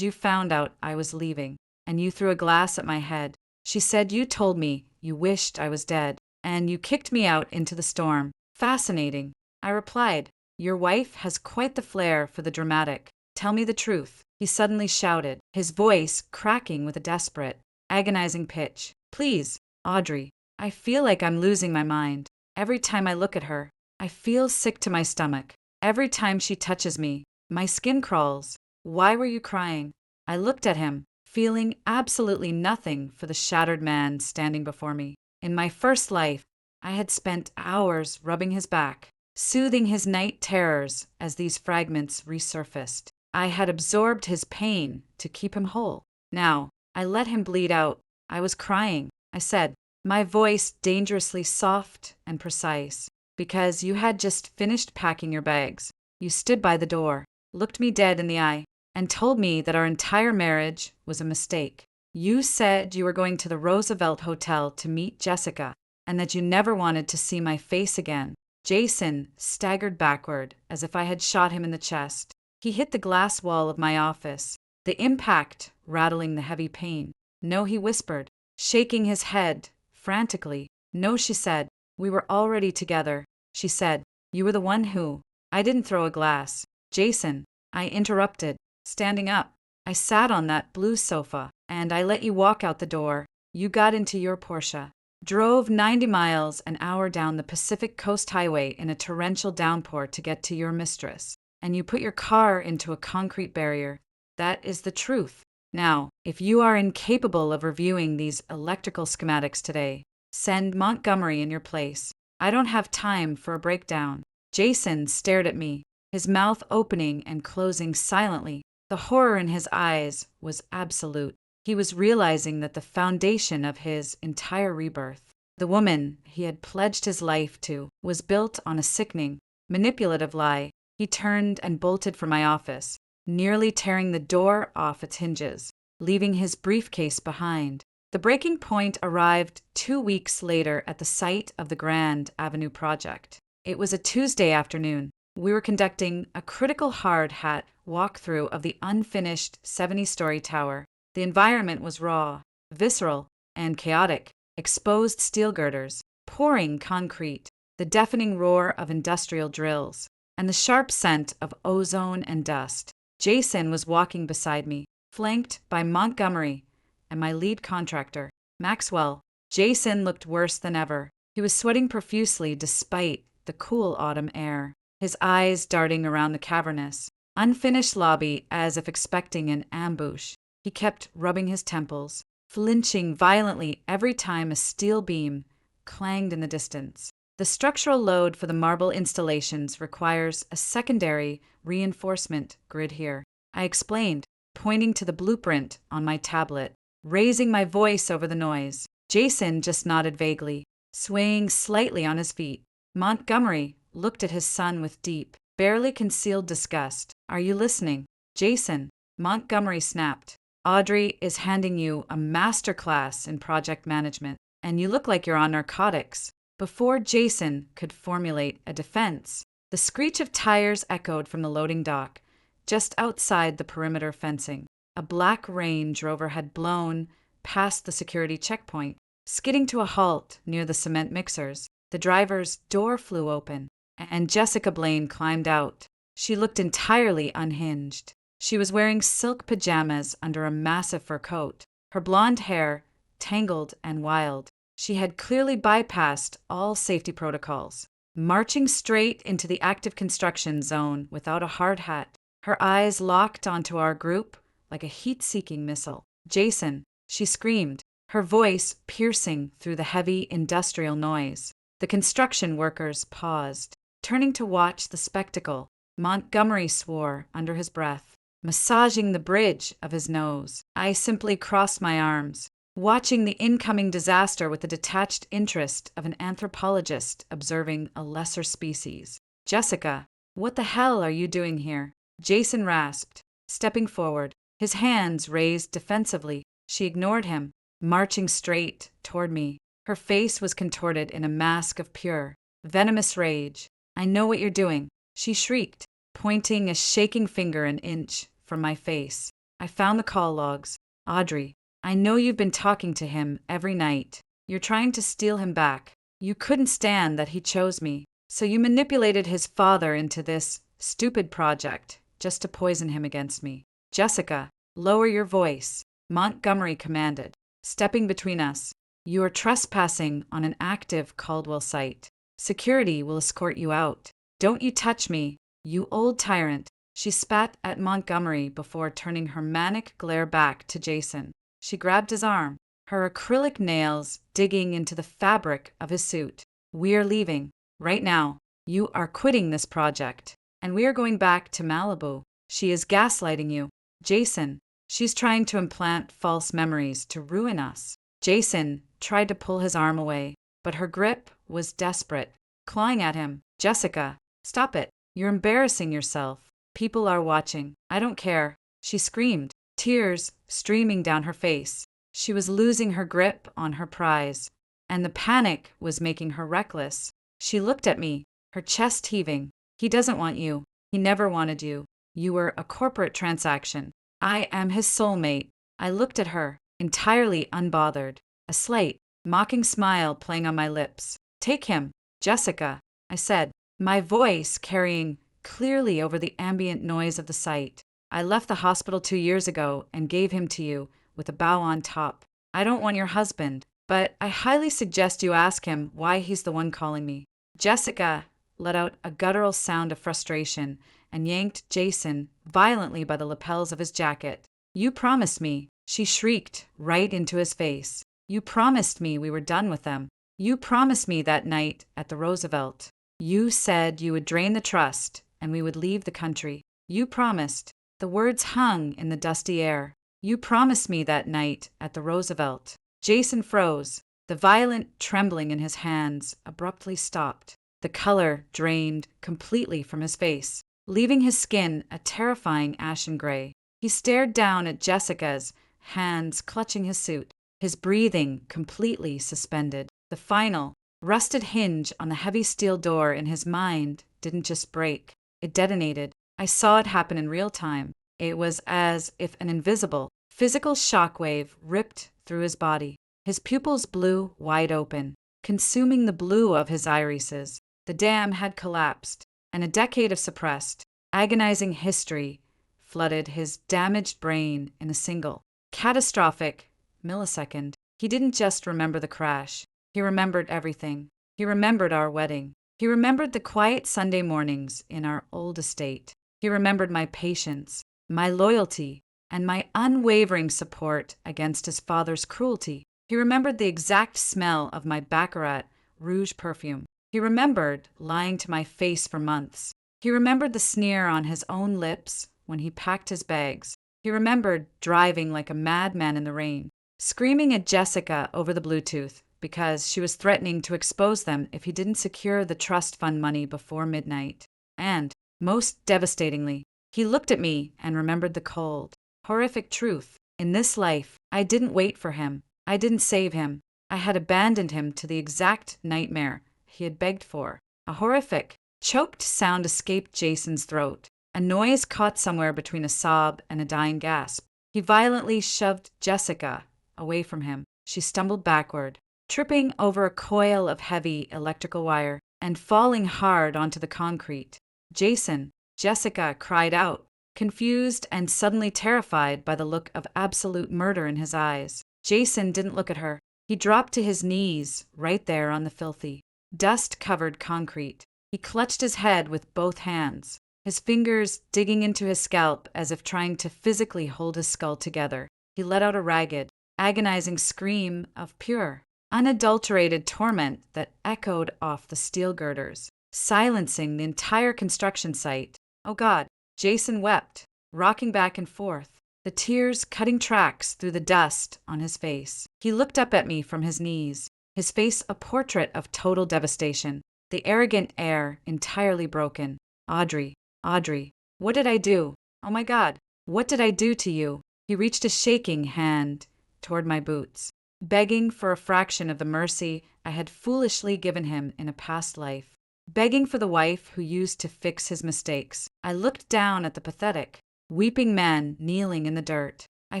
S1: you found out I was leaving, and you threw a glass at my head. She said you told me you wished I was dead, and you kicked me out into the storm. Fascinating. I replied, your wife has quite the flair for the dramatic. Tell me the truth. He suddenly shouted, his voice cracking with a desperate, agonizing pitch. Please, Audrey, I feel like I'm losing my mind. Every time I look at her, I feel sick to my stomach. Every time she touches me, my skin crawls. Why were you crying? I looked at him, feeling absolutely nothing for the shattered man standing before me. In my first life, I had spent hours rubbing his back, soothing his night terrors as these fragments resurfaced. I had absorbed his pain to keep him whole. Now, I let him bleed out. I was crying, I said, my voice dangerously soft and precise, because you had just finished packing your bags. You stood by the door, looked me dead in the eye, and told me that our entire marriage was a mistake. You said you were going to the Roosevelt Hotel to meet Jessica, and that you never wanted to see my face again. Jason staggered backward as if I had shot him in the chest. He hit the glass wall of my office, the impact rattling the heavy pane. No, he whispered, shaking his head frantically. No, she said, we were already together. She said, you were the one who. I didn't throw a glass. Jason, I interrupted, standing up. I sat on that blue sofa, and I let you walk out the door. You got into your Porsche, drove 90 miles an hour down the Pacific Coast Highway in a torrential downpour to get to your mistress, and you put your car into a concrete barrier. That is the truth. Now, if you are incapable of reviewing these electrical schematics today, send Montgomery in your place. I don't have time for a breakdown. Jason stared at me, his mouth opening and closing silently. The horror in his eyes was absolute. He was realizing that the foundation of his entire rebirth, the woman he had pledged his life to, was built on a sickening, manipulative lie. He turned and bolted from my office, nearly tearing the door off its hinges, leaving his briefcase behind. The breaking point arrived 2 weeks later at the site of the Grand Avenue project. It was a Tuesday afternoon. We were conducting a critical hard hat walkthrough of the unfinished 70-story tower. The environment was raw, visceral, and chaotic. Exposed steel girders, pouring concrete, the deafening roar of industrial drills, and the sharp scent of ozone and dust. Jason was walking beside me, flanked by Montgomery and my lead contractor, Maxwell. Jason looked worse than ever. He was sweating profusely despite the cool autumn air, his eyes darting around the cavernous, unfinished lobby as if expecting an ambush. He kept rubbing his temples, flinching violently every time a steel beam clanged in the distance. The structural load for the marble installations requires a secondary reinforcement grid here, I explained, pointing to the blueprint on my tablet, raising my voice over the noise. Jason just nodded vaguely, swaying slightly on his feet. Montgomery looked at his son with deep, barely concealed disgust. Are you listening, Jason? Montgomery snapped. Audrey is handing you a master class in project management, and you look like you're on narcotics. Before Jason could formulate a defense, the screech of tires echoed from the loading dock, just outside the perimeter fencing. A black Range Rover had blown past the security checkpoint, skidding to a halt near the cement mixers. The driver's door flew open, and Jessica Blaine climbed out. She looked entirely unhinged. She was wearing silk pajamas under a massive fur coat, her blonde hair tangled and wild. She had clearly bypassed all safety protocols, marching straight into the active construction zone without a hard hat. Her eyes locked onto our group like a heat-seeking missile. Jason, she screamed, her voice piercing through the heavy industrial noise. The construction workers paused, turning to watch the spectacle. Montgomery swore under his breath, massaging the bridge of his nose. I simply crossed my arms, watching the incoming disaster with the detached interest of an anthropologist observing a lesser species. Jessica, what the hell are you doing here? Jason rasped, stepping forward, his hands raised defensively. She ignored him, marching straight toward me. Her face was contorted in a mask of pure, venomous rage. I know what you're doing, she shrieked, pointing a shaking finger an inch from my face. I found the call logs. Audrey, I know you've been talking to him every night. You're trying to steal him back. You couldn't stand that he chose me, so you manipulated his father into this stupid project just to poison him against me. Jessica, lower your voice, Montgomery commanded, stepping between us. You are trespassing on an active Caldwell site. Security will escort you out. Don't you touch me, you old tyrant. She spat at Montgomery before turning her manic glare back to Jason. She grabbed his arm, her acrylic nails digging into the fabric of his suit. We're leaving. Right now. You are quitting this project. And we are going back to Malibu. She is gaslighting you. Jason, she's trying to implant false memories to ruin us. Jason tried to pull his arm away, but her grip was desperate, clawing at him. Jessica, stop it. You're embarrassing yourself. People are watching. I don't care. She screamed, tears streaming down her face. She was losing her grip on her prize, and the panic was making her reckless. She looked at me, her chest heaving. He doesn't want you. He never wanted you. You were a corporate transaction. I am his soulmate. I looked at her, entirely unbothered, a slight, mocking smile playing on my lips. Take him, Jessica, I said, my voice carrying clearly over the ambient noise of the site. I left the hospital 2 years ago and gave him to you with a bow on top. I don't want your husband, but I highly suggest you ask him why he's the one calling me. Jessica let out a guttural sound of frustration and yanked Jason violently by the lapels of his jacket. You promised me, she shrieked right into his face. You promised me we were done with them. You promised me that night at the Roosevelt. You said you would drain the trust and we would leave the country. You promised. The words hung in the dusty air. You promised me that night at the Roosevelt. Jason froze. The violent trembling in his hands abruptly stopped. The color drained completely from his face, leaving his skin a terrifying ashen gray. He stared down at Jessica's, hands clutching his suit, his breathing completely suspended. The final, rusted hinge on the heavy steel door in his mind didn't just break. It detonated. I saw it happen in real time. It was as if an invisible, physical shockwave ripped through his body. His pupils blew wide open, consuming the blue of his irises. The dam had collapsed, and a decade of suppressed, agonizing history flooded his damaged brain in a single, catastrophic millisecond. He didn't just remember the crash. He remembered everything. He remembered our wedding. He remembered the quiet Sunday mornings in our old estate. He remembered my patience, my loyalty, and my unwavering support against his father's cruelty. He remembered the exact smell of my Baccarat Rouge perfume. He remembered lying to my face for months. He remembered the sneer on his own lips when he packed his bags. He remembered driving like a madman in the rain, screaming at Jessica over the Bluetooth because she was threatening to expose them if he didn't secure the trust fund money before midnight. And, most devastatingly, he looked at me and remembered the cold, horrific truth. In this life, I didn't wait for him. I didn't save him. I had abandoned him to the exact nightmare he had begged for. A horrific, choked sound escaped Jason's throat, a noise caught somewhere between a sob and a dying gasp. He violently shoved Jessica away from him. She stumbled backward, tripping over a coil of heavy electrical wire and falling hard onto the concrete. Jason, Jessica cried out, confused and suddenly terrified by the look of absolute murder in his eyes. Jason didn't look at her. He dropped to his knees right there on the filthy, dust-covered concrete. He clutched his head with both hands, his fingers digging into his scalp as if trying to physically hold his skull together. He let out a ragged, agonizing scream of pure, unadulterated torment that echoed off the steel girders, silencing the entire construction site. Oh God, Jason wept, rocking back and forth, the tears cutting tracks through the dust on his face. He looked up at me from his knees, his face a portrait of total devastation, the arrogant air entirely broken. Audrey, Audrey, what did I do? Oh my God, what did I do to you? He reached a shaking hand toward my boots, begging for a fraction of the mercy I had foolishly given him in a past life, begging for the wife who used to fix his mistakes. I looked down at the pathetic, weeping man kneeling in the dirt. I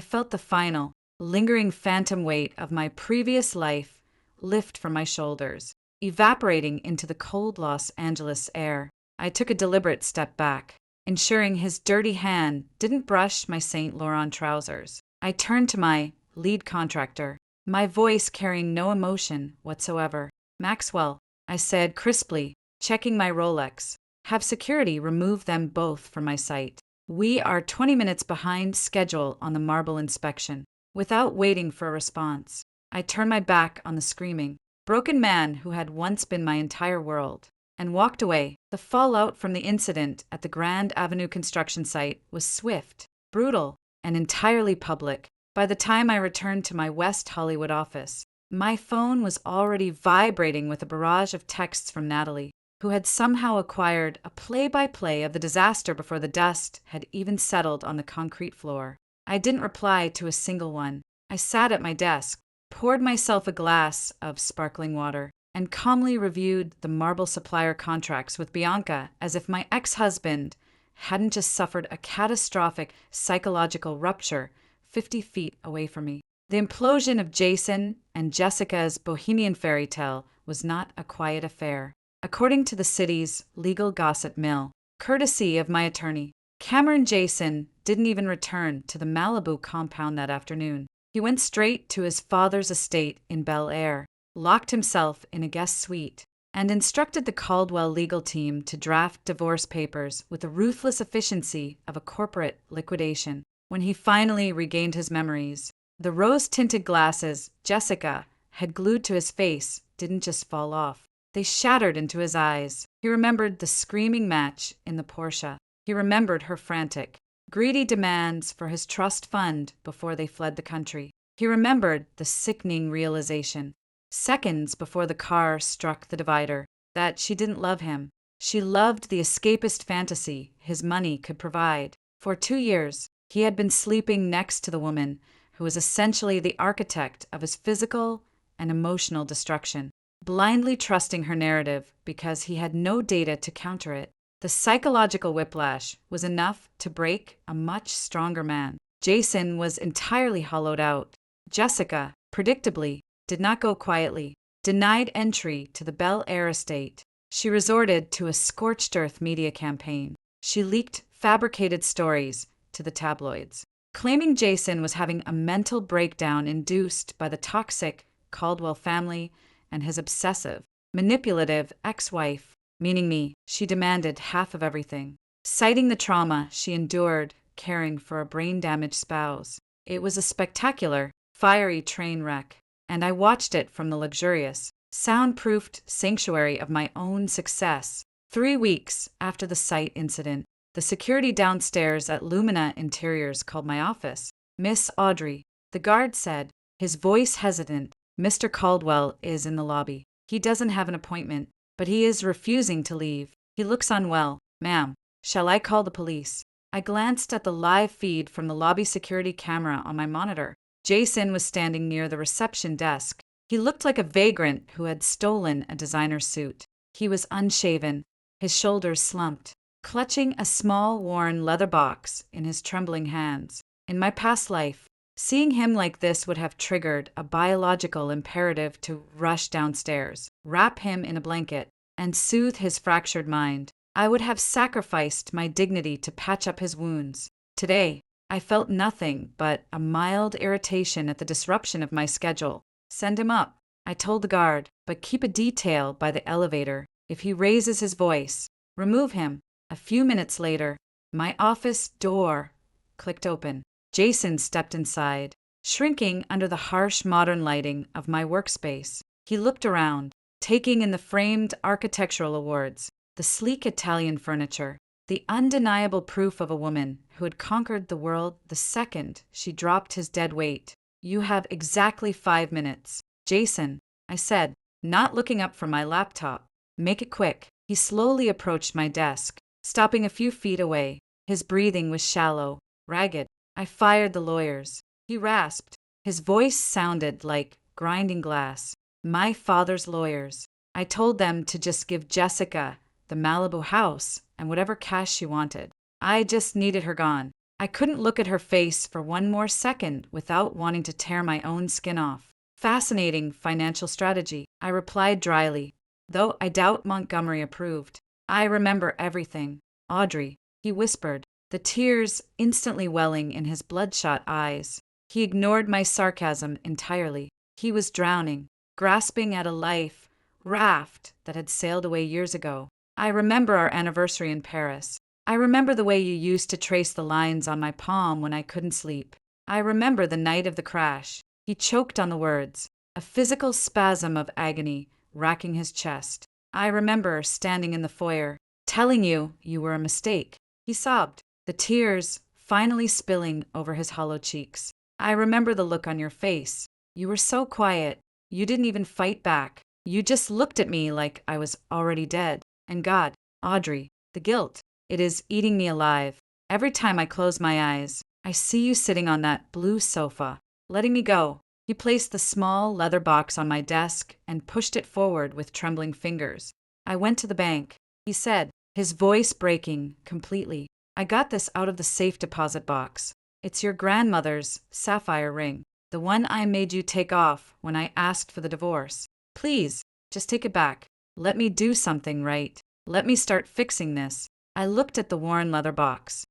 S1: felt the final, lingering phantom weight of my previous life lift from my shoulders, evaporating into the cold Los Angeles air. I took a deliberate step back, ensuring his dirty hand didn't brush my Saint Laurent trousers. I turned to my lead contractor, my voice carrying no emotion whatsoever. Maxwell, I said crisply, checking my Rolex. Have security remove them both from my sight. We are 20 minutes behind schedule on the marble inspection. Without waiting for a response, I turned my back on the screaming, broken man who had once been my entire world, and walked away. The fallout from the incident at the Grand Avenue construction site was swift, brutal, and entirely public. By the time I returned to my West Hollywood office, my phone was already vibrating with a barrage of texts from Natalie, who had somehow acquired a play-by-play of the disaster before the dust had even settled on the concrete floor. I didn't reply to a single one. I sat at my desk, poured myself a glass of sparkling water, and calmly reviewed the marble supplier contracts with Bianca as if my ex-husband hadn't just suffered a catastrophic psychological rupture 50 feet away from me. The implosion of Jason and Jessica's bohemian fairy tale was not a quiet affair. According to the city's legal gossip mill, courtesy of my attorney, Cameron Jason didn't even return to the Malibu compound that afternoon. He went straight to his father's estate in Bel Air, locked himself in a guest suite, and instructed the Caldwell legal team to draft divorce papers with the ruthless efficiency of a corporate liquidation. When he finally regained his memories, the rose-tinted glasses Jessica had glued to his face didn't just fall off. They shattered into his eyes. He remembered the screaming match in the Porsche. He remembered her frantic, greedy demands for his trust fund before they fled the country. He remembered the sickening realization, seconds before the car struck the divider, that she didn't love him. She loved the escapist fantasy his money could provide. For 2 years, he had been sleeping next to the woman who was essentially the architect of his physical and emotional destruction, blindly trusting her narrative because he had no data to counter it. The psychological whiplash was enough to break a much stronger man. Jason was entirely hollowed out. Jessica, predictably, did not go quietly, denied entry to the Bel Air estate. She resorted to a scorched earth media campaign. She leaked fabricated stories to the tabloids, claiming Jason was having a mental breakdown induced by the toxic Caldwell family and his obsessive, manipulative ex-wife, meaning me. She demanded half of everything, citing the trauma she endured caring for a brain-damaged spouse. It was a spectacular, fiery train wreck, and I watched it from the luxurious, soundproofed sanctuary of my own success. 3 weeks after the site incident, the security downstairs at Lumina Interiors called my office. "Miss Audrey," the guard said, his voice hesitant, "Mr. Caldwell is in the lobby. He doesn't have an appointment, but he is refusing to leave. He looks unwell. Ma'am, shall I call the police?" I glanced at the live feed from the lobby security camera on my monitor. Jason was standing near the reception desk. He looked like a vagrant who had stolen a designer suit. He was unshaven, his shoulders slumped, clutching a small worn leather box in his trembling hands. In my past life, seeing him like this would have triggered a biological imperative to rush downstairs, wrap him in a blanket, and soothe his fractured mind. I would have sacrificed my dignity to patch up his wounds. Today, I felt nothing but a mild irritation at the disruption of my schedule. "Send him up," I told the guard, "but keep a detail by the elevator. If he raises his voice, remove him." A few minutes later, my office door clicked open. Jason stepped inside, shrinking under the harsh modern lighting of my workspace. He looked around, taking in the framed architectural awards, the sleek Italian furniture, the undeniable proof of a woman who had conquered the world the second she dropped his dead weight. You have exactly 5 minutes. Jason, I said, not looking up from my laptop. Make it quick. He slowly approached my desk, stopping a few feet away. His breathing was shallow, ragged. I fired the lawyers. He rasped. His voice sounded like grinding glass. My father's lawyers. I told them to just give Jessica the Malibu house and whatever cash she wanted. I just needed her gone. I couldn't look at her face for one more second without wanting to tear my own skin off. Fascinating financial strategy, I replied dryly, though I doubt Montgomery approved. I remember everything. Audrey, he whispered, the tears instantly welling in his bloodshot eyes. He ignored my sarcasm entirely. He was drowning, grasping at a life raft that had sailed away years ago. I remember our anniversary in Paris. I remember the way you used to trace the lines on my palm when I couldn't sleep. I remember the night of the crash. He choked on the words, a physical spasm of agony racking his chest. I remember standing in the foyer, telling you you were a mistake. He sobbed, the tears finally spilling over his hollow cheeks. I remember the look on your face. You were so quiet. You didn't even fight back. You just looked at me like I was already dead. And God, Audrey, the guilt. It is eating me alive. Every time I close my eyes, I see you sitting on that blue sofa, letting me go. He placed the small leather box on my desk and pushed it forward with trembling fingers. I went to the bank, he said, his voice breaking completely. I got this out of the safe deposit box. It's your grandmother's sapphire ring, the one I made you take off when I asked for the divorce. Please, just take it back. Let me do something right. Let me start fixing this. I looked at the worn leather box.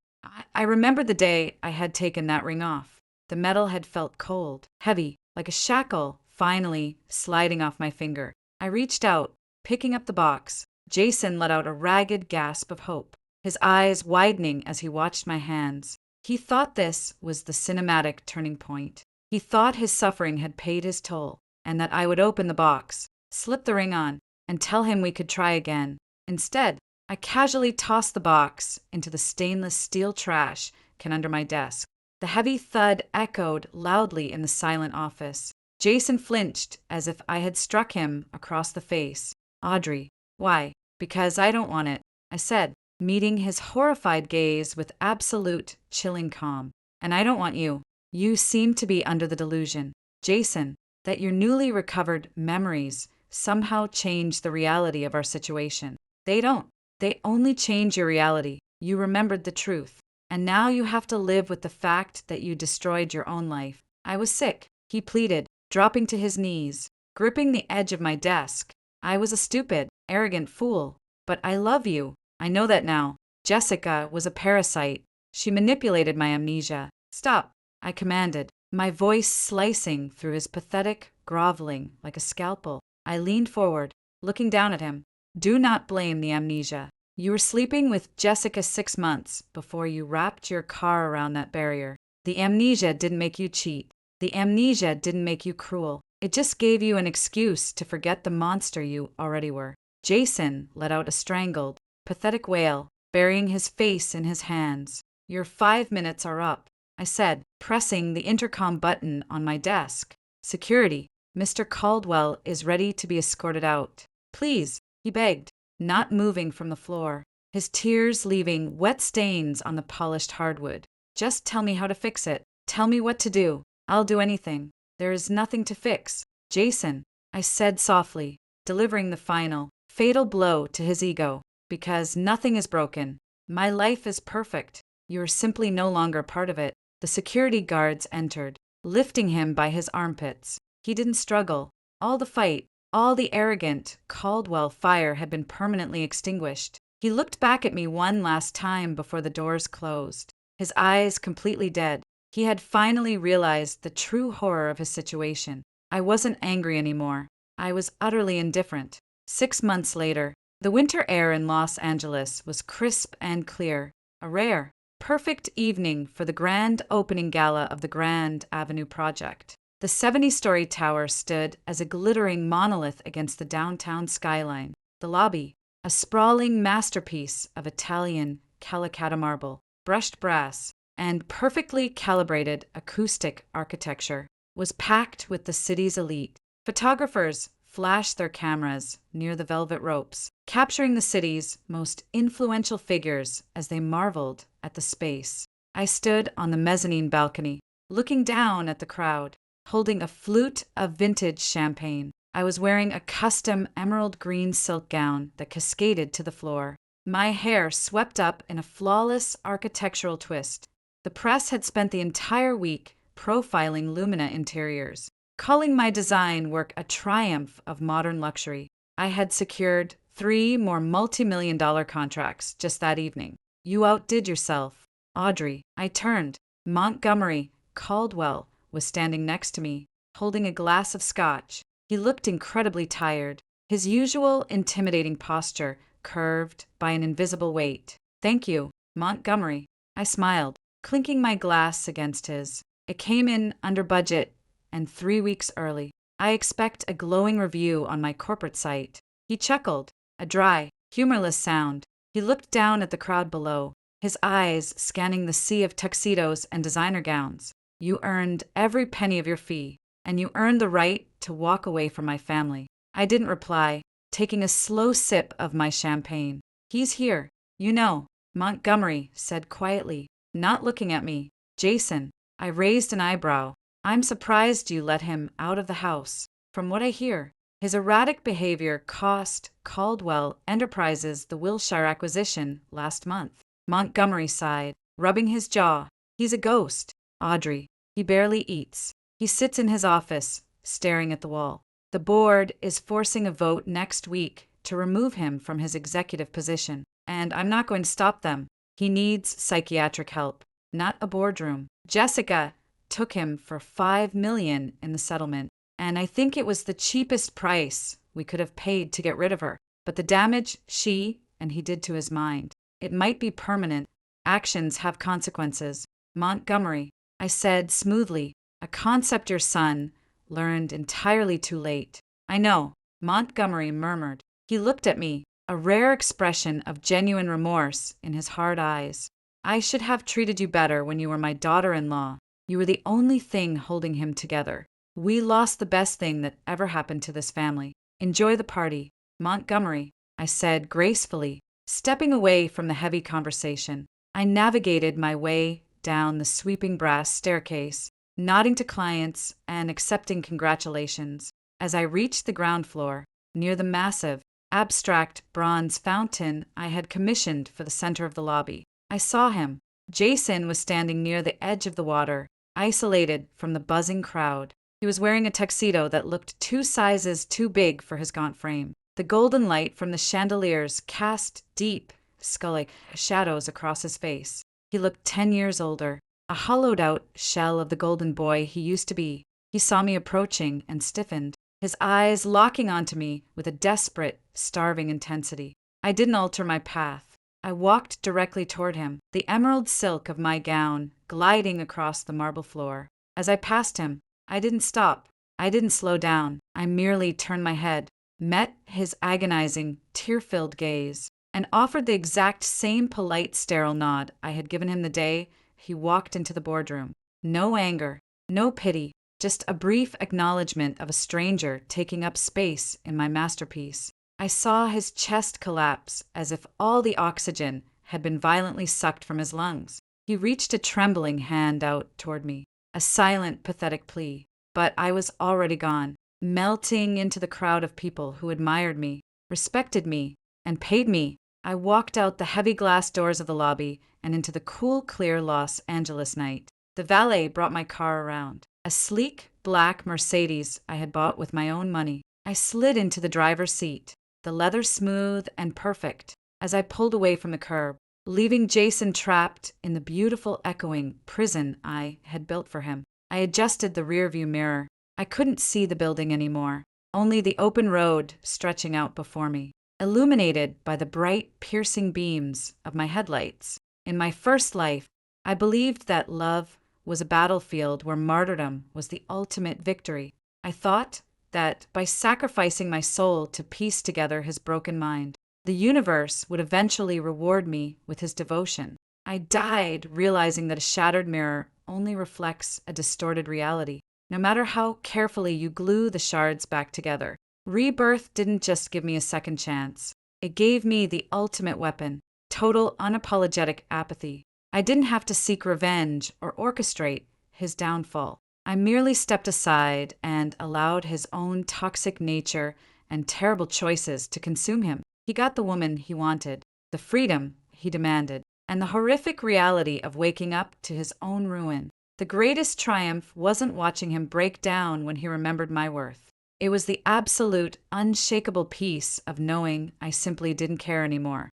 S1: I remembered the day I had taken that ring off. The metal had felt cold, heavy, like a shackle, finally sliding off my finger. I reached out, picking up the box. Jason let out a ragged gasp of hope, his eyes widening as he watched my hands. He thought this was the cinematic turning point. He thought his suffering had paid his toll, and that I would open the box, slip the ring on, and tell him we could try again. Instead, I casually tossed the box into the stainless steel trash can under my desk. The heavy thud echoed loudly in the silent office. Jason flinched as if I had struck him across the face. Audrey, why? Because I don't want it, I said, meeting his horrified gaze with absolute, chilling calm. And I don't want you. You seem to be under the delusion, Jason, that your newly recovered memories somehow change the reality of our situation. They don't. They only change your reality. You remembered the truth. And now you have to live with the fact that you destroyed your own life. I was sick, he pleaded, dropping to his knees, gripping the edge of my desk. I was a stupid, arrogant fool. But I love you. I know that now. Jessica was a parasite. She manipulated my amnesia. Stop, I commanded, my voice slicing through his pathetic groveling like a scalpel. I leaned forward, looking down at him. Do not blame the amnesia. You were sleeping with Jessica 6 months before you wrapped your car around that barrier. The amnesia didn't make you cheat. The amnesia didn't make you cruel. It just gave you an excuse to forget the monster you already were. Jason let out a strangled, pathetic wail, burying his face in his hands. Your 5 minutes are up, I said, pressing the intercom button on my desk. Security, Mr. Caldwell is ready to be escorted out. Please, he begged, not moving from the floor, his tears leaving wet stains on the polished hardwood. Just tell me how to fix it. Tell me what to do. I'll do anything. There is nothing to fix. Jason, I said softly, delivering the final, fatal blow to his ego. Because nothing is broken. My life is perfect. You are simply no longer part of it. The security guards entered, lifting him by his armpits. He didn't struggle. All the fight, all the arrogant Caldwell fire had been permanently extinguished. He looked back at me one last time before the doors closed, his eyes completely dead. He had finally realized the true horror of his situation. I wasn't angry anymore. I was utterly indifferent. 6 months later, the winter air in Los Angeles was crisp and clear, a rare, perfect evening for the grand opening gala of the Grand Avenue project. The 70-story tower stood as a glittering monolith against the downtown skyline. The lobby, a sprawling masterpiece of Italian Calicut marble, brushed brass, and perfectly calibrated acoustic architecture was packed with the city's elite. Photographers flashed their cameras near the velvet ropes, capturing the city's most influential figures as they marveled at the space. I stood on the mezzanine balcony, looking down at the crowd, holding a flute of vintage champagne. I was wearing a custom emerald green silk gown that cascaded to the floor, my hair swept up in a flawless architectural twist. The press had spent the entire week profiling Lumina interiors, calling my design work a triumph of modern luxury. I had secured 3 more multi-million-dollar contracts just that evening. You outdid yourself, Audrey. I turned. Montgomery Caldwell was standing next to me, holding a glass of scotch. He looked incredibly tired, his usual intimidating posture curved by an invisible weight. Thank you, Montgomery. I smiled, clinking my glass against his. It came in under budget and 3 weeks early. I expect a glowing review on my corporate site. He chuckled, a dry, humorless sound. He looked down at the crowd below, his eyes scanning the sea of tuxedos and designer gowns. You earned every penny of your fee, and you earned the right to walk away from my family. I didn't reply, taking a slow sip of my champagne. He's here, you know, Montgomery said quietly, not looking at me. Jason. I raised an eyebrow. I'm surprised you let him out of the house. From what I hear, his erratic behavior cost Caldwell Enterprises the Wilshire acquisition last month. Montgomery sighed, rubbing his jaw. He's a ghost, Audrey. He barely eats. He sits in his office, staring at the wall. The board is forcing a vote next week to remove him from his executive position, and I'm not going to stop them. He needs psychiatric help, not a boardroom. Jessica took him for $5 million in the settlement, and I think it was the cheapest price we could have paid to get rid of her. But the damage she and he did to his mind, it might be permanent. Actions have consequences. Montgomery, I said smoothly, a concept your son learned entirely too late. I know, Montgomery murmured. He looked at me, a rare expression of genuine remorse in his hard eyes. I should have treated you better when you were my daughter-in-law. You were the only thing holding him together. We lost the best thing that ever happened to this family. Enjoy the party, Montgomery, I said gracefully, stepping away from the heavy conversation. I navigated my way down the sweeping brass staircase, nodding to clients and accepting congratulations. As I reached the ground floor, near the massive, abstract bronze fountain I had commissioned for the center of the lobby, I saw him. Jason was standing near the edge of the water, isolated from the buzzing crowd. He was wearing a tuxedo that looked 2 sizes too big for his gaunt frame. The golden light from the chandeliers cast deep, skull-like shadows across his face. He looked 10 years older, a hollowed-out shell of the golden boy he used to be. He saw me approaching and stiffened, his eyes locking onto me with a desperate, starving intensity. I didn't alter my path. I walked directly toward him, the emerald silk of my gown gliding across the marble floor. As I passed him, I didn't stop. I didn't slow down. I merely turned my head, met his agonizing, tear-filled gaze, and offered the exact same polite, sterile nod I had given him the day he walked into the boardroom. No anger, no pity, just a brief acknowledgement of a stranger taking up space in my masterpiece. I saw his chest collapse as if all the oxygen had been violently sucked from his lungs. He reached a trembling hand out toward me, a silent, pathetic plea. But I was already gone, melting into the crowd of people who admired me, respected me, and paid me. I walked out the heavy glass doors of the lobby and into the cool, clear Los Angeles night. The valet brought my car around, a sleek, black Mercedes I had bought with my own money. I slid into the driver's seat, the leather smooth and perfect, as I pulled away from the curb, leaving Jason trapped in the beautiful, echoing prison I had built for him. I adjusted the rearview mirror. I couldn't see the building anymore, only the open road stretching out before me, illuminated by the bright, piercing beams of my headlights. In my first life, I believed that love was a battlefield where martyrdom was the ultimate victory. I thought that by sacrificing my soul to piece together his broken mind, The universe would eventually reward me with his devotion. I died realizing that a shattered mirror only reflects a distorted reality, no matter how carefully you glue the shards back together. Rebirth didn't just give me a second chance. It gave me the ultimate weapon: total, unapologetic apathy. I didn't have to seek revenge or orchestrate his downfall. I merely stepped aside and allowed his own toxic nature and terrible choices to consume him. He got the woman he wanted, the freedom he demanded, and the horrific reality of waking up to his own ruin. The greatest triumph wasn't watching him break down when he remembered my worth. It was the absolute, unshakable peace of knowing I simply didn't care anymore.